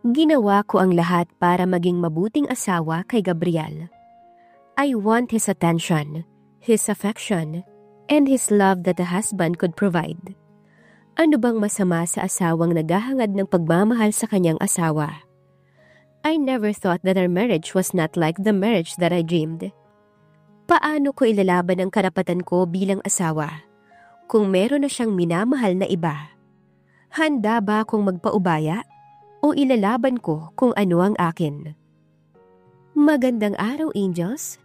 Ginawa ko ang lahat para maging mabuting asawa kay Gabriel. I want his attention, his affection, and his love that a husband could provide. Ano bang masama sa asawang naghahangad ng pagmamahal sa kanyang asawa? I never thought that our marriage was not like the marriage that I dreamed. Paano ko ilalaban ang karapatan ko bilang asawa kung meron na siyang minamahal na iba? Handa ba akong magpaubaya? O ilalaban ko kung ano ang akin? Magandang araw, Angels!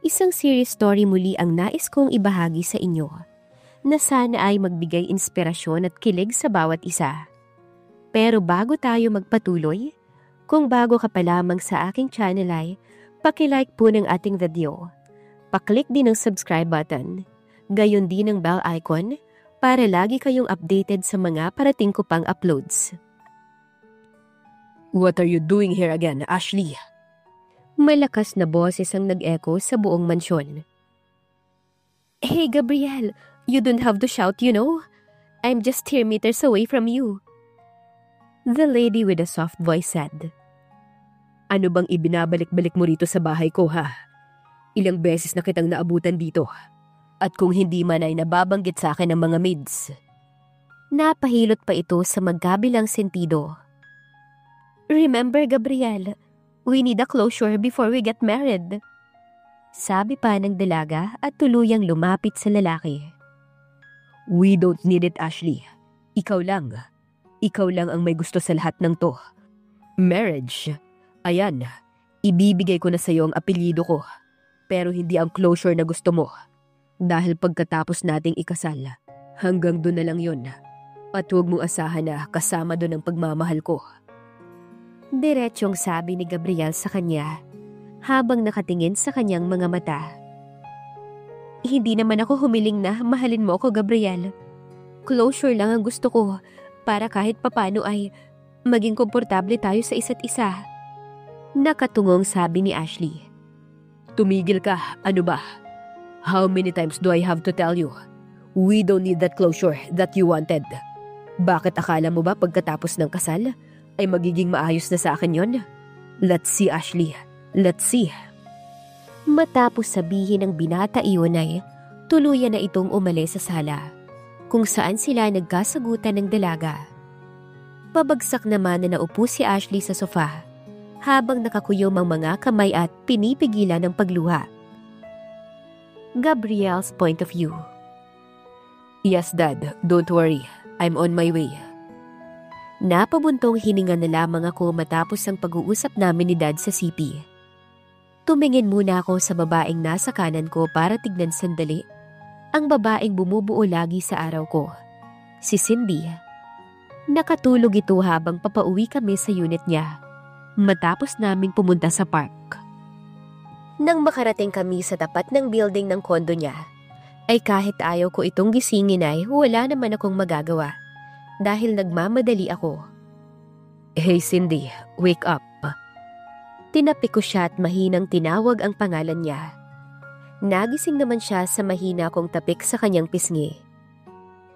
Isang series story muli ang nais kong ibahagi sa inyo na sana ay magbigay inspirasyon at kilig sa bawat isa. Pero bago tayo magpatuloy, kung bago ka pa lamang sa aking channel ay paki-like po ng ating video. Paklik din ang subscribe button, gayon din ang bell icon para lagi kayong updated sa mga parating ko pang uploads. What are you doing here again, Ashley? Malakas na boses ang nag-echo sa buong mansyon. Hey, Gabriel, you don't have to shout, you know. I'm just 10 meters away from you. The lady with a soft voice said. Ano bang ibinabalik-balik mo rito sa bahay ko, ha? Ilang beses na kitang naabutan dito. At kung hindi man ay nababanggit sa akin ng mga maids. Napahilot pa ito sa magkabilang sentido. Remember, Gabriel, we need a closure before we get married. Sabi pa ng dalaga at tuluyang lumapit sa lalaki. We don't need it, Ashley. Ikaw lang. Ikaw lang ang may gusto sa lahat ng to. Marriage. Ayan, ibibigay ko na sa iyo ang apelyido ko. Pero hindi ang closure na gusto mo. Dahil pagkatapos nating ikasal, hanggang doon na lang yun. At huwag mong asahan na kasama doon ang pagmamahal ko. Diretsyong sabi ni Gabriel sa kanya, habang nakatingin sa kanyang mga mata. Hindi naman ako humiling na mahalin mo ako, Gabriel. Closure lang ang gusto ko para kahit papano ay maging komportable tayo sa isa't isa. Nakatungong sabi ni Ashley. Tumigil ka, ano ba? How many times do I have to tell you? We don't need that closure that you wanted. Bakit akala mo ba pagkatapos ng kasal ay magiging maayos na sa akin yon? Let's see, Ashley. Let's see. Matapos sabihin ng binata iyon ay tuluyan na itong umalis sa sala, kung saan sila nagkasagutan ng dalaga. Pabagsak naman na naupo si Ashley sa sofa, habang nakakuyom ang mga kamay at pinipigilan ng pagluha. Gabriel's point of view. Yes, Dad. Don't worry. I'm on my way. Napabuntong hininga na lamang ako matapos ang pag-uusap namin ni Dad sa CP. Tumingin muna ako sa babaeng nasa kanan ko para tignan sandali ang babaeng bumubuo lagi sa araw ko, si Cindy. Nakatulog ito habang papauwi kami sa unit niya matapos naming pumunta sa park. Nang makarating kami sa tapat ng building ng kondo niya, ay kahit ayaw ko itong gisingin ay wala naman akong magagawa. Dahil nagmamadali ako. Hey Cindy, wake up. Tinapik ko siya at mahinang tinawag ang pangalan niya. Nagising naman siya sa mahina kong tapik sa kanyang pisngi.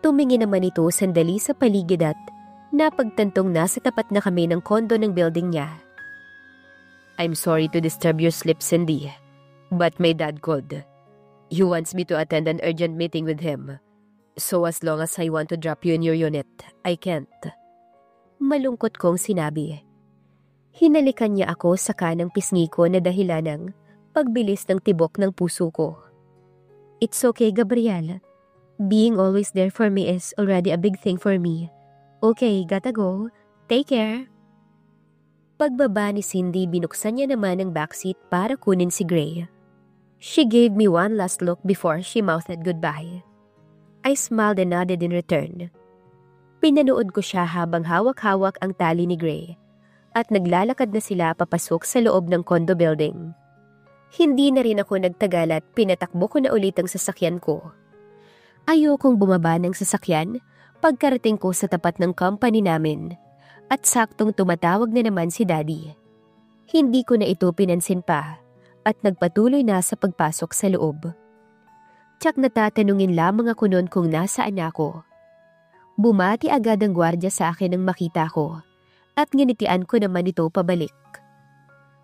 Tumingin naman ito sandali sa paligid at napagtantong nasa tapat na kami ng kondo ng building niya. I'm sorry to disturb your sleep, Cindy, but my dad called. He wants me to attend an urgent meeting with him. So as long as I want to drop you in your unit, I can't. Malungkot kong sinabi. Hinalikan niya ako sa kanang pisngi ko na dahilan ng pagbilis ng tibok ng puso ko. It's okay, Gabriel. Being always there for me is already a big thing for me. Okay, gotta go. Take care. Pagbaba ni Cindy, binuksan niya naman ang backseat para kunin si Gray. She gave me one last look before she mouthed goodbye. I smiled and nodded in return. Pinanood ko siya habang hawak-hawak ang tali ni Gray at naglalakad na sila papasok sa loob ng condo building. Hindi na rin ako nagtagal at pinatakbo ko na ulit ang sasakyan ko. Ayokong bumaba ng sasakyan pagkarating ko sa tapat ng company namin at saktong tumatawag na naman si Daddy. Hindi ko na ito pinansin pa at nagpatuloy na sa pagpasok sa loob. Tsak natatanungin lamang ako noon kung nasaan ako. Bumati agad ang gwardiya sa akin nang makita ko at nginitian ko naman ito pabalik.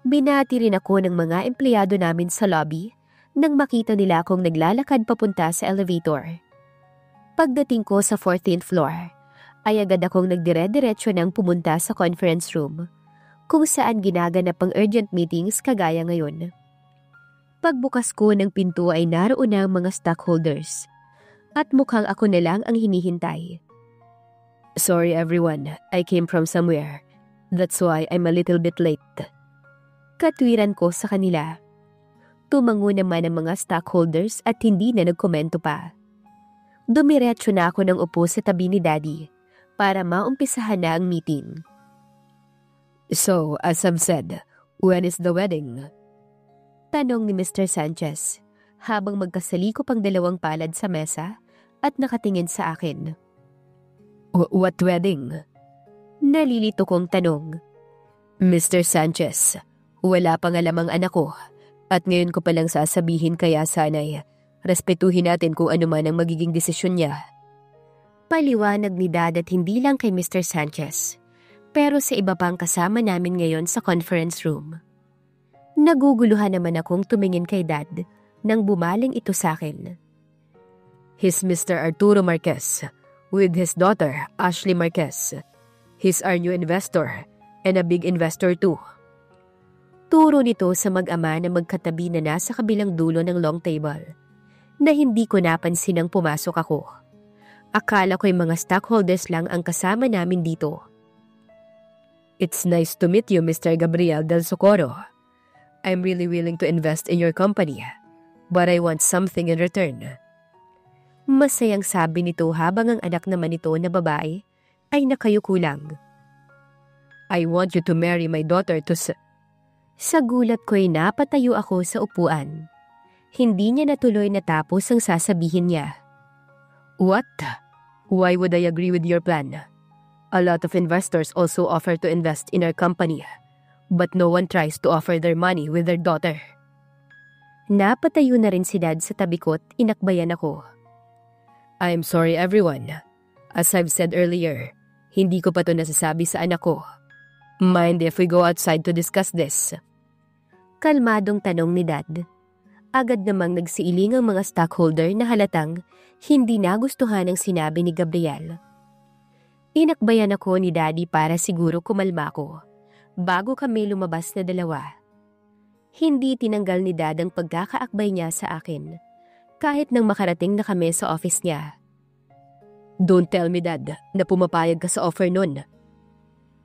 Binati rin ako ng mga empleyado namin sa lobby nang makita nila akong naglalakad papunta sa elevator. Pagdating ko sa 14th floor, ay agad akong nagdire-diretso nang pumunta sa conference room kung saan ginaganap ang urgent meetings kagaya ngayon. Pagbukas ko ng pinto ay naroon na ang mga stockholders at mukhang ako na lang ang hinihintay. Sorry everyone, I came from somewhere. That's why I'm a little bit late. Katwiran ko sa kanila. Tumango naman ang mga stockholders at hindi na nagkomento pa. Dumiretso na ako ng upo sa tabi ni Daddy para maumpisahan na ang meeting. So, as I've said, when is the wedding? Tanong ni Mr. Sanchez habang magkasaliko pang dalawang palad sa mesa at nakatingin sa akin. What wedding? Nalilito kong tanong. Mr. Sanchez, wala pang alam ang anak ko at ngayon ko palang sasabihin kaya sana'y respetuhin natin kung ano man ang magiging desisyon niya. Paliwanag ni Dad at hindi lang kay Mr. Sanchez, pero sa iba pang kasama namin ngayon sa conference room. Naguguluhan naman akong tumingin kay Dad nang bumaling ito sa akin. He's Mr. Arturo Marquez with his daughter Ashley Marquez. He's our new investor and a big investor too. Turo nito sa mag-ama na magkatabi na nasa kabilang dulo ng long table na hindi ko napansin nang pumasok ako. Akala ko'y mga stockholders lang ang kasama namin dito. It's nice to meet you, Mr. Gabriel Del Socorro. I'm really willing to invest in your company, but I want something in return. Masayang sabi nito habang ang anak naman nito na babae ay nakayuko lang. I want you to marry my daughter to Sa gulat ko'y napatayo ako sa upuan. Hindi niya natuloy natapos ang sasabihin niya. What? Why would I agree with your plan? A lot of investors also offer to invest in our company, but no one tries to offer their money with their daughter. Napatayo na rin si Dad sa tabi ko't inakbayan ako. I'm sorry everyone. As I've said earlier, hindi ko pa to nasasabi sa anak ko. Mind if we go outside to discuss this? Kalmadong tanong ni Dad. Agad namang nagsiiling ang mga stockholder na halatang hindi nagustuhan ang sinabi ni Gabriel. Inakbayan ako ni Daddy para siguro kumalma ko bago kami lumabas na dalawa. Hindi tinanggal ni Dad ang pagkakaakbay niya sa akin kahit nang makarating na kami sa office niya. Don't tell me, Dad, na pumapayag ka sa offer nun.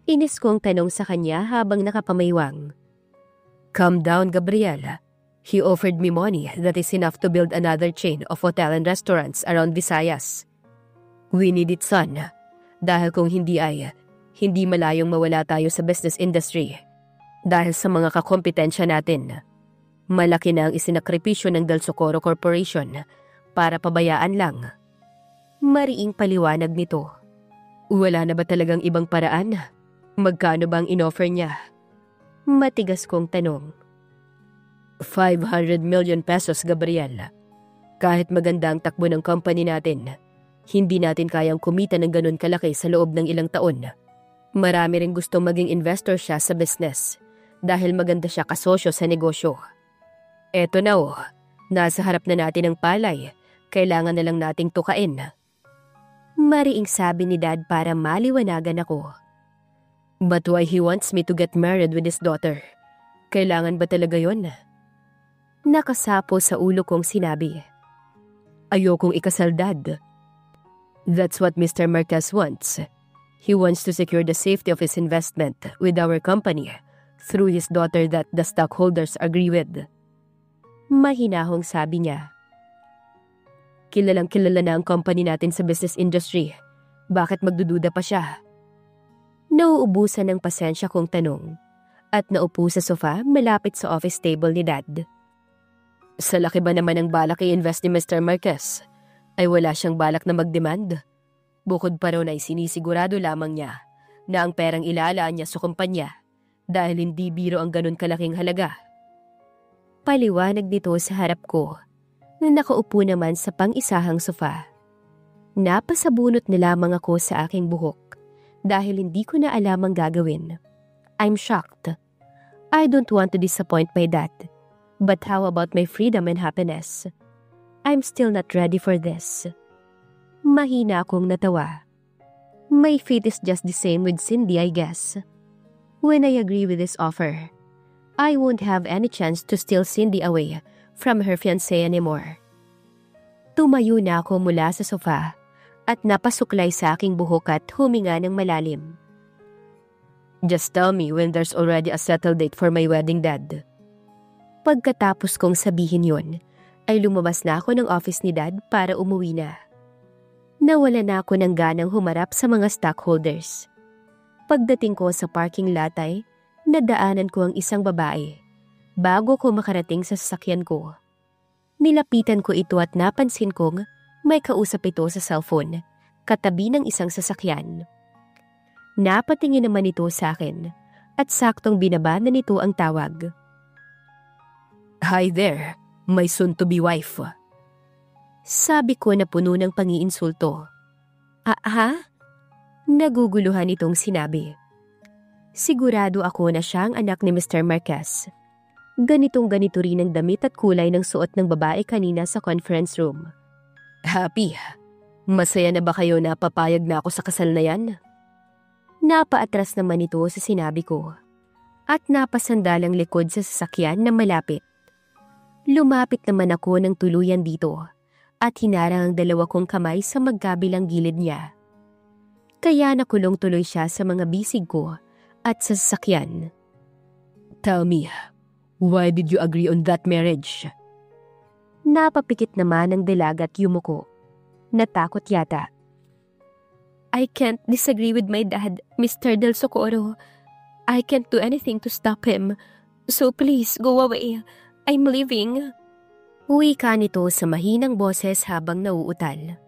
Inis kong tanong sa kanya habang nakapamaywang. Calm down, Gabriel. He offered me money that is enough to build another chain of hotel and restaurants around Visayas. We need it, son. Dahil kung hindi ay, hindi malayong mawala tayo sa business industry. Dahil sa mga kakompetensya natin. Malaki na ang isinakripisyo ng Del Socorro Corporation para pabayaan lang. Mariing paliwanag nito. Wala na ba talagang ibang paraan? Magkano bang inoffer niya? Matigas kong tanong. 500 million pesos, Gabriel. Kahit maganda ang takbo ng company natin, hindi natin kayang kumita ng ganun kalaki sa loob ng ilang taon. Marami rin gustong maging investor siya sa business dahil maganda siya kasosyo sa negosyo. Eto na nasa harap na natin ang palay. Kailangan na lang nating tukain. Mariing sabi ni Dad para maliwanagan ako. But why he wants me to get married with his daughter? Kailangan ba talaga yon? Nakasapo sa ulo kong sinabi. Ayokong ikasal, Dad. That's what Mr. Marquez wants. He wants to secure the safety of his investment with our company through his daughter that the stockholders agree with. Mahinahong sabi niya. Kilalang kilala na ang company natin sa business industry. Bakit magdududa pa siya? Nauubusan ng pasensya kong tanong at naupo sa sofa malapit sa office table ni Dad. Sa laki ba naman ang balak i-invest ni Mr. Marquez, ay wala siyang balak na mag-demand? Bukod pa ron ay sinisigurado lamang niya na ang perang ilalaan niya sa kumpanya dahil hindi biro ang ganun kalaking halaga. Paliwanag nito sa harap ko na nakaupo naman sa pang-isahang sofa. Napasabunot na lamang ako sa aking buhok dahil hindi ko na alam ang gagawin. I'm shocked. I don't want to disappoint my dad. But how about my freedom and happiness? I'm still not ready for this. Mahina akong natawa. My fate is just the same with Cindy, I guess. When I agree with this offer, I won't have any chance to steal Cindy away from her fiancé anymore. Tumayo na ako mula sa sofa at napasuklay sa aking buhok at huminga ng malalim. Just tell me when there's already a settled date for my wedding, Dad. Pagkatapos kong sabihin yon, ay lumabas na ako ng office ni Dad para umuwi na. Nawala na ako ng ganang humarap sa mga stockholders. Pagdating ko sa parking lot ay nadaanan ko ang isang babae bago ko makarating sa sasakyan ko. Nilapitan ko ito at napansin kong may kausap ito sa cellphone katabi ng isang sasakyan. Napatingin naman ito sa akin at saktong binaba na nito ang tawag. Hi there, my soon-to-be wife. Sabi ko na puno ng pangiinsulto. Ha? Naguguluhan itong sinabi. Sigurado ako na siya ang anak ni Mr. Marquez. Ganitong-ganito rin ang damit at kulay ng suot ng babae kanina sa conference room. Happy. Masaya na ba kayo na papayag na ako sa kasal na yan? Napaatras naman ito sa sinabi ko at napasandalang likod sa sasakyan na malapit. Lumapit naman ako ng tuluyan dito at hinarang ang dalawa kong kamay sa magkabilang gilid niya. Kaya nakulong tuloy siya sa mga bisig ko at sa sasakyan. Tell me, why did you agree on that marriage? Napapikit naman ang dalaga at yumuko. Natakot yata. I can't disagree with my dad, Mr. Del Socorro. I can't do anything to stop him. So please, go away. I'm leaving. Uwi ka nito sa mahinang boses habang nauutal.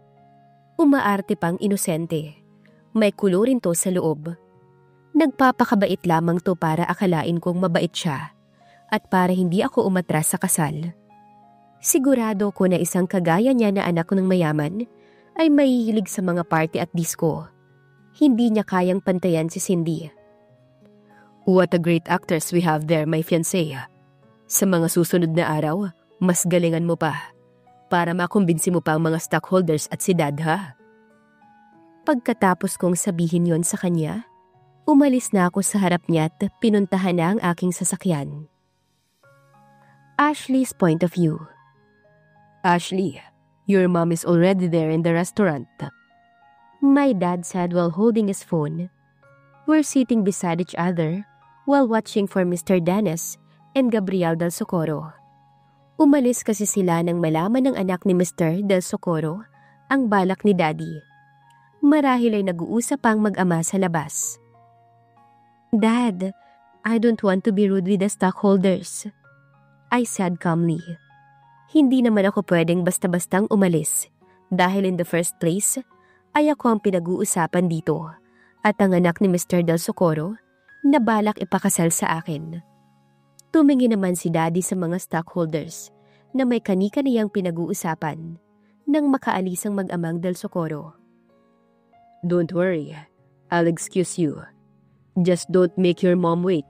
Umaarte pang inosente. May kulo rin to sa loob. Nagpapakabait lamang to para akalain kong mabait siya at para hindi ako umatras sa kasal. Sigurado ko na isang kagaya niya na anak ng mayaman ay mahihilig sa mga party at disco. Hindi niya kayang pantayan si Cindy. What a great actress we have there, my fiancé. Sa mga susunod na araw, mas galingan mo pa para makumbinsi mo pa ang mga stockholders at si Dad, ha? Pagkatapos kong sabihin yon sa kanya, umalis na ako sa harap niya at pinuntahan na ang aking sasakyan. Ashley's point of view. Ashley, your mom is already there in the restaurant. My dad said while holding his phone. We're sitting beside each other while watching for Mr. Dennis and Gabriel Del Socorro. Umalis kasi sila nang malaman ng anak ni Mr. Del Socorro ang balak ni Daddy. Marahil ay nag-uusap ang mag-ama sa labas. Dad, I don't want to be rude with the stockholders, I said calmly. Hindi naman ako pwedeng basta-bastang umalis dahil in the first place ay ako ang pinag-uusapan dito at ang anak ni Mr. Del Socorro na balak ipakasal sa akin. Tumingin naman si Daddy sa mga stockholders na may kani-kaniyang pinag-uusapan nang makaalis ang mag-amang Del Socorro. Don't worry, I'll excuse you. Just don't make your mom wait.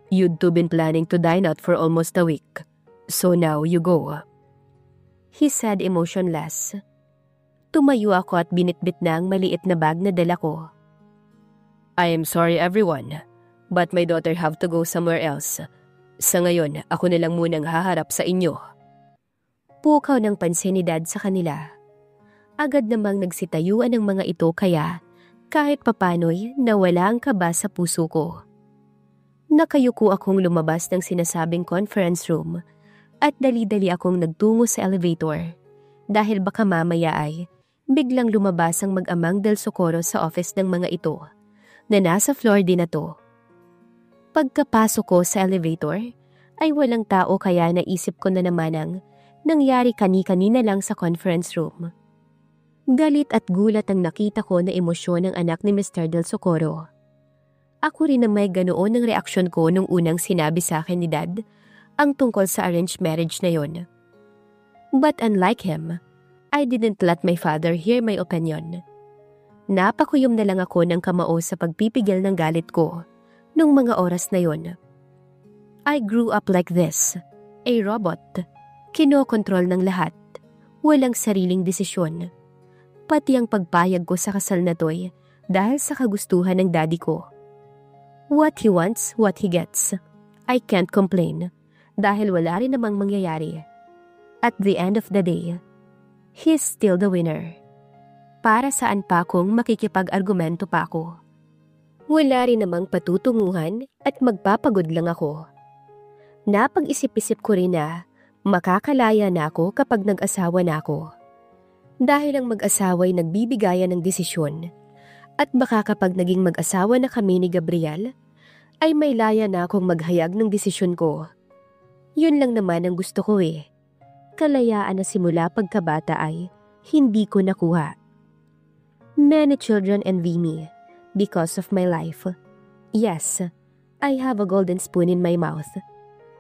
You'd two been planning to dine out for almost a week, so now you go. He said emotionless. Tumayo ako at binitbit na ang maliit na bag na dala ko. I am sorry everyone, but my daughter have to go somewhere else. Sa ngayon, ako na lang munang haharap sa inyo. Pukaw ng pansin ni Dad sa kanila. Agad namang nagsitayuan ng mga ito kaya kahit papano'y nawala ang kaba sa puso ko. Nakayuko akong lumabas ng sinasabing conference room at dali-dali akong nagtungo sa elevator dahil baka mamaya ay biglang lumabas ang mag-amang Del Socorro sa office ng mga ito na nasa floor din na to. Pagkapasok ko sa elevator, ay walang tao kaya naisip ko na naman ang nangyari kani-kanina lang sa conference room. Galit at gulat ang nakita ko na emosyon ng anak ni Mr. Del Socorro. Ako rin na may ganoon ang reaksyon ko nung unang sinabi sa akin ni Dad ang tungkol sa arranged marriage na yon. But unlike him, I didn't let my father hear my opinion. Napakuyom na lang ako ng kamao sa pagpipigil ng galit ko nung mga oras na yon. I grew up like this, a robot. Kinokontrol ng lahat, walang sariling desisyon. Pati ang pagpayag ko sa kasal na to'y dahil sa kagustuhan ng daddy ko. What he wants, what he gets. I can't complain dahil wala rin namang mangyayari. At the end of the day, he's still the winner. Para saan pa kung makikipag-argumento pa ako? Wala rin namang patutunguhan at magpapagod lang ako. Napag-isip-isip ko rin na makakalaya na ako kapag nag-asawa na ako. Dahil ang mag-asawa'y nagbibigayan ng desisyon at baka kapag naging mag-asawa na kami ni Gabriel, ay may laya na akong maghayag ng desisyon ko. Yun lang naman ang gusto ko eh. Kalayaan na simula pagkabata ay hindi ko nakuha. Many children envy me because of my life. Yes, I have a golden spoon in my mouth,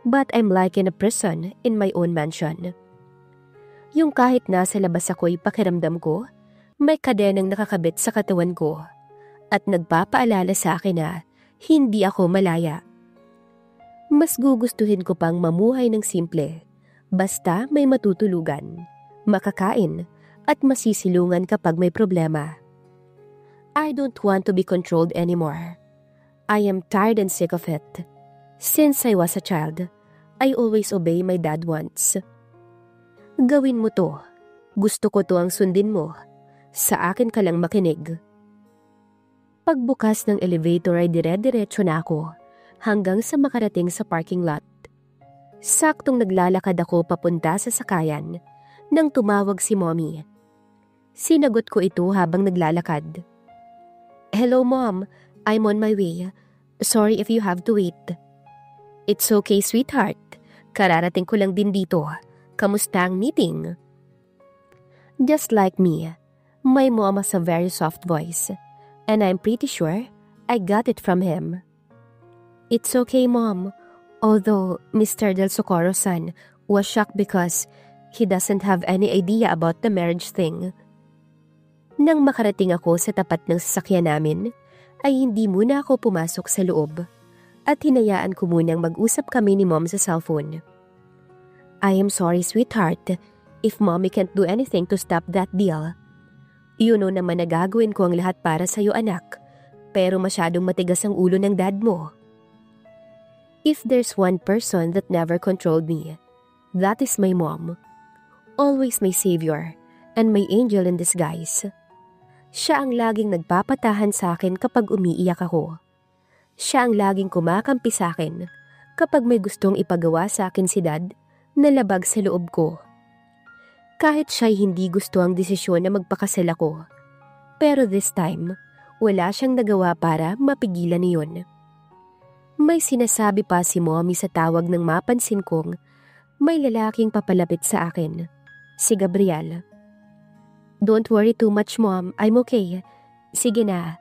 but I'm like in a prison in my own mansion. Yung kahit nasa labas ako'y pakiramdam ko, may kadenang nakakabit sa katawan ko at nagpapaalala sa akin na hindi ako malaya. Mas gugustuhin ko pang mamuhay ng simple, basta may matutulugan, makakain at masisilungan kapag may problema. I don't want to be controlled anymore. I am tired and sick of it. Since I was a child, I always obey my dad wants. Gawin mo to. Gusto ko to ang sundin mo. Sa akin ka lang makinig. Pagbukas ng elevator ay dire-diretso na ako hanggang sa makarating sa parking lot. Saktong naglalakad ako papunta sa sakayan nang tumawag si Mommy. Sinagot ko ito habang naglalakad. Hello Mom, I'm on my way. Sorry if you have to wait. It's okay sweetheart. Kararating ko lang din dito. Kamusta ang meeting? Just like me, my mom has a very soft voice, and I'm pretty sure I got it from him. It's okay Mom, although Mr. Del Socorro-san was shocked because he doesn't have any idea about the marriage thing. Nang makarating ako sa tapat ng sasakyan namin, ay hindi muna ako pumasok sa loob at hinayaan ko munang mag-usap kami ni Mom sa cellphone. I am sorry sweetheart if Mommy can't do anything to stop that deal. You know naman na gagawin ko ang lahat para sa'yo anak, pero masyadong matigas ang ulo ng dad mo. If there's one person that never controlled me, that is my mom. Always my savior and my angel in disguise. Siya ang laging nagpapatahan sa akin kapag umiiyak ako. Siya ang laging kumakampi sa akin kapag may gustong ipagawa sa akin si dad na labag sa loob ko. Kahit siya'y hindi gusto ang desisyon na magpakasal ako. Pero this time, wala siyang nagawa para mapigilan niyon. May sinasabi pa si Mommy sa tawag ng mapansin kong may lalaking papalapit sa akin, si Gabriel. Don't worry too much Mom, I'm okay. Sige na,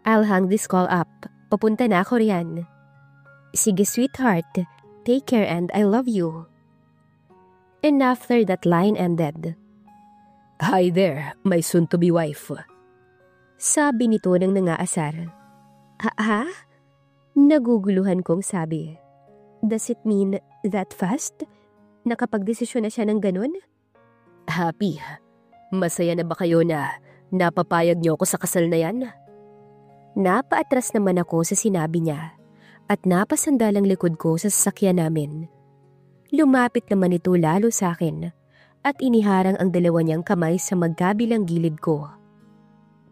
I'll hang this call up. Papunta na ako riyan. Sige sweetheart, take care and I love you. And after that line ended, Hi there, my soon-to-be wife. Sabi nito ng nangaasar. Ha? Naguguluhan kong sabi. Does it mean that fast? Nakapagdesisyon na siya ng ganun? Happy. Masaya na ba kayo na napapayag niyo ako sa kasal na yan? Napaatras naman ako sa sinabi niya at napasandal ang likod ko sa sasakyan namin. Lumapit naman ito lalo sa akin at iniharang ang dalawa niyang kamay sa magkabilang gilid ko.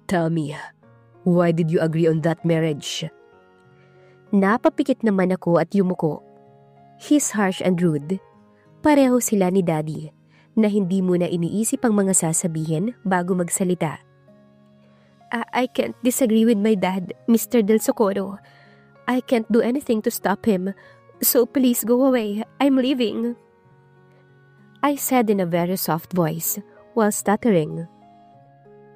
Tell me, why did you agree on that marriage? Napapikit naman ako at yumuko. He's harsh and rude. Pareho sila ni Daddy na hindi muna iniisip ang mga sasabihin bago magsalita. I can't disagree with my dad, Mr. Del Socorro. I can't do anything to stop him, so please go away. I'm leaving. I said in a very soft voice while stuttering.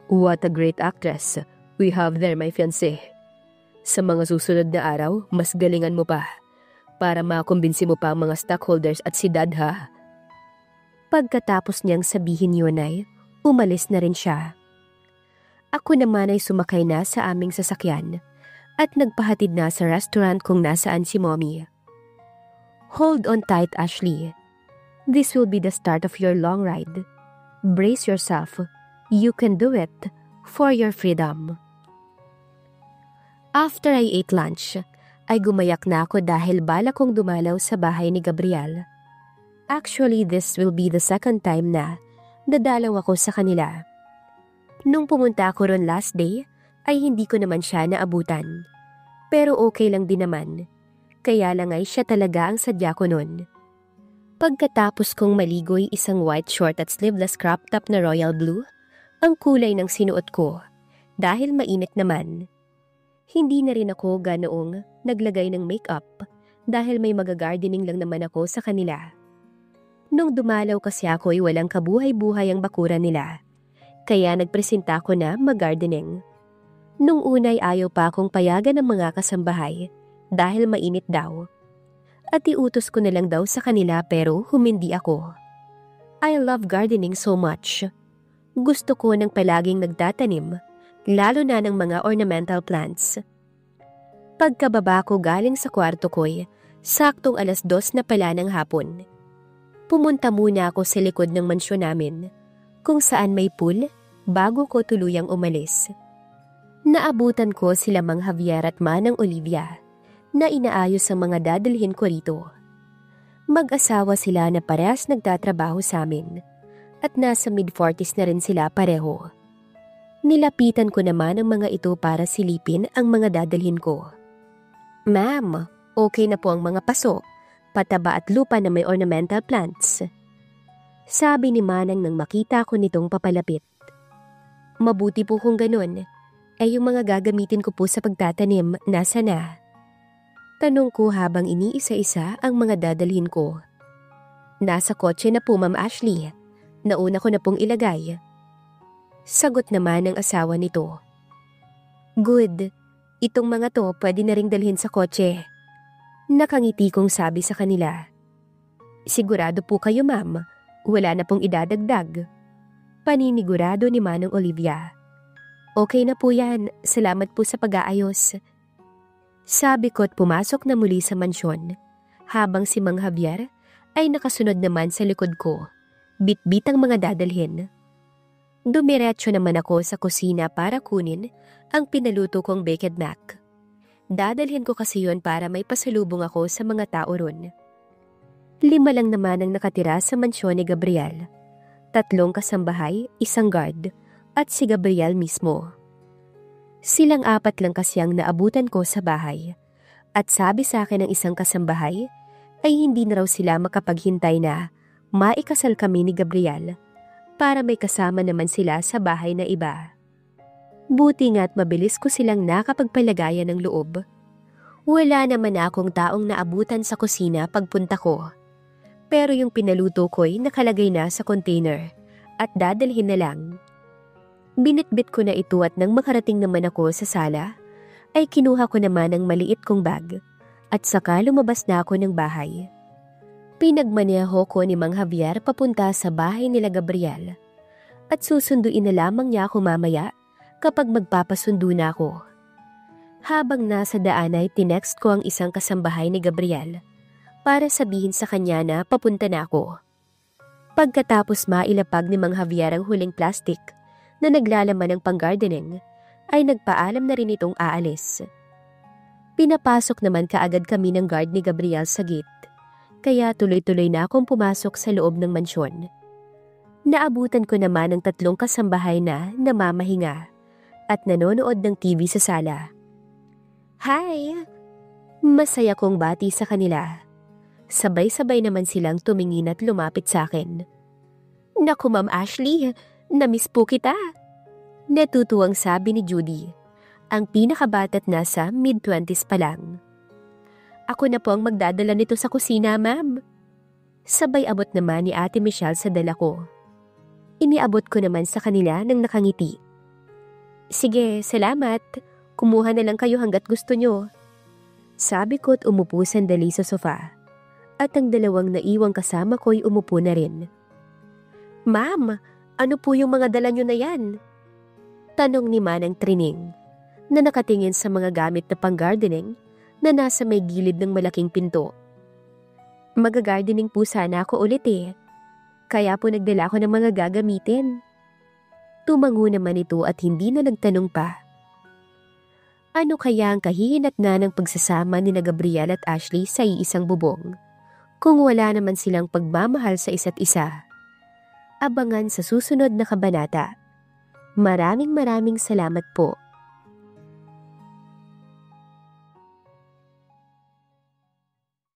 What a great actress we have there, my fiancé. Sa mga susunod na araw, mas galingan mo pa para makumbinsi mo pa ang mga stockholders at si Dad ha. Pagkatapos niyang sabihin yun ay, umalis na rin siya. Ako naman ay sumakay na sa aming sasakyan at nagpahatid na sa restaurant kung nasaan si Mommy. Hold on tight, Ashley. This will be the start of your long ride. Brace yourself. You can do it for your freedom. After I ate lunch, ay gumayak na ako dahil bala kong dumalaw sa bahay ni Gabriel. Actually, this will be the second time na dadalaw ako sa kanila. Nung pumunta ako ron last day, ay hindi ko naman siya naabutan. Pero okay lang din naman. Kaya lang ay siya talaga ang sadya ko nun. Pagkatapos kong maligoy isang white short at sleeveless crop top na royal blue, ang kulay ng sinuot ko dahil mainit naman. Hindi na rin ako ganoong naglagay ng makeup dahil may magagardening lang naman ako sa kanila. Nung dumalaw kasi ako ay walang kabuhay-buhay ang bakuran nila. Kaya nagpresenta ko na mag-gardening. Nung unay ayaw pa akong payagan ng mga kasambahay dahil mainit daw. At iutos ko na lang daw sa kanila pero humindi ako. I love gardening so much. Gusto ko ng palaging nagtatanim, lalo na ng mga ornamental plants. Pagkababa ko galing sa kwarto ko'y saktong 2:00 na pala ng hapon. Pumunta muna ako sa likod ng mansyon namin, kung saan may pool, bago ko tuluyang umalis. Naabutan ko sila Mang Javier at Manang Olivia na inaayos ang mga dadalhin ko rito. Mag-asawa sila na parehas nagtatrabaho sa amin at nasa mid-40s na rin sila pareho. Nilapitan ko naman ang mga ito para silipin ang mga dadalhin ko. Ma'am, okay na po ang mga paso, pataba at lupa na may ornamental plants. Sabi ni Manang nang makita ko nitong papalapit. Mabuti po kung ganun. Yung mga gagamitin ko po sa pagtatanim, nasa na? Tanong ko habang iniisa-isa ang mga dadalhin ko. Nasa kotse na po, Ma'am Ashley. Nauna ko na pong ilagay. Sagot naman ng asawa nito. Good. Itong mga to pwede na ring dalhin sa kotse. Nakangiti kong sabi sa kanila. Sigurado po kayo, ma'am. Wala na pong idadagdag. Paninigurado ni Manong Olivia. Okay na po yan. Salamat po sa pag-aayos. Sabi ko't pumasok na muli sa mansyon, habang si Mang Javier ay nakasunod naman sa likod ko, bit-bit ang mga dadalhin. Dumiretso naman ako sa kusina para kunin ang pinaluto kong baked mac. Dadalhin ko kasi yon para may pasalubong ako sa mga tao ron. 5 lang naman ang nakatira sa mansyon ni Gabriel. 3 kasambahay, 1 guard, at si Gabriel mismo. Silang 4 lang kasi ang naabutan ko sa bahay. At sabi sa akin ng isang kasambahay ay hindi na raw sila makapaghintay na maikasal kami ni Gabriel para may kasama naman sila sa bahay na iba. Buti nga't mabilis ko silang nakapagpalagayan ng loob. Wala naman akong taong naabutan sa kusina pagpunta ko. Pero yung pinaluto ko'y nakalagay na sa container at dadalhin na lang. Binitbit ko na ito at nang makarating naman ako sa sala, ay kinuha ko naman ang maliit kong bag at saka lumabas na ako ng bahay. Pinagmaneho ko ni Mang Javier papunta sa bahay nila Gabriel at susunduin na lamang niya ako mamaya kapag magpapasundo na ako. Habang nasa daan ay tinext ko ang isang kasambahay ni Gabriel para sabihin sa kanya na papunta na ako. Pagkatapos mailapag ni Mang Javier ang huling plastic na naglalaman ng pang-gardening, ay nagpaalam na rin itong aalis. Pinapasok naman kaagad kami ng guard ni Gabriel sa gate, kaya tuloy-tuloy na akong pumasok sa loob ng mansyon. Naabutan ko naman ang 3 kasambahay na namamahinga at nanonood ng TV sa sala. Hi! Masaya kong bati sa kanila. Sabay-sabay naman silang tumingin at lumapit sa akin. Naku, Ma'am Ashley, namiss po kita. Natutuwang sabi ni Judy, ang pinakabatat nasa mid-20s pa lang. Ako na po ang magdadala nito sa kusina, ma'am. Sabay abot naman ni Ate Michelle sa dala ko. Iniabot ko naman sa kanila nang nakangiti. Sige, salamat. Kumuha na lang kayo hanggat gusto nyo. Sabi ko't umupo sandali sa sofa. At ang 2 naiwang kasama ko'y umupo na rin. Ma'am, ano po yung mga dala nyo na yan? Tanong ni Manang Trining na nakatingin sa mga gamit na pang-gardening na nasa may gilid ng malaking pinto. Mag-gardening po sana ako ulit eh. Kaya po nagdala ko ng mga gagamitin. Tumango naman ito at hindi na nagtanong pa. Ano kaya ang kahihinatnan ng pagsasama ni Gabriel at Ashley sa iisang bubong kung wala naman silang pagmamahal sa isa't isa? Abangan sa susunod na kabanata. Maraming salamat po.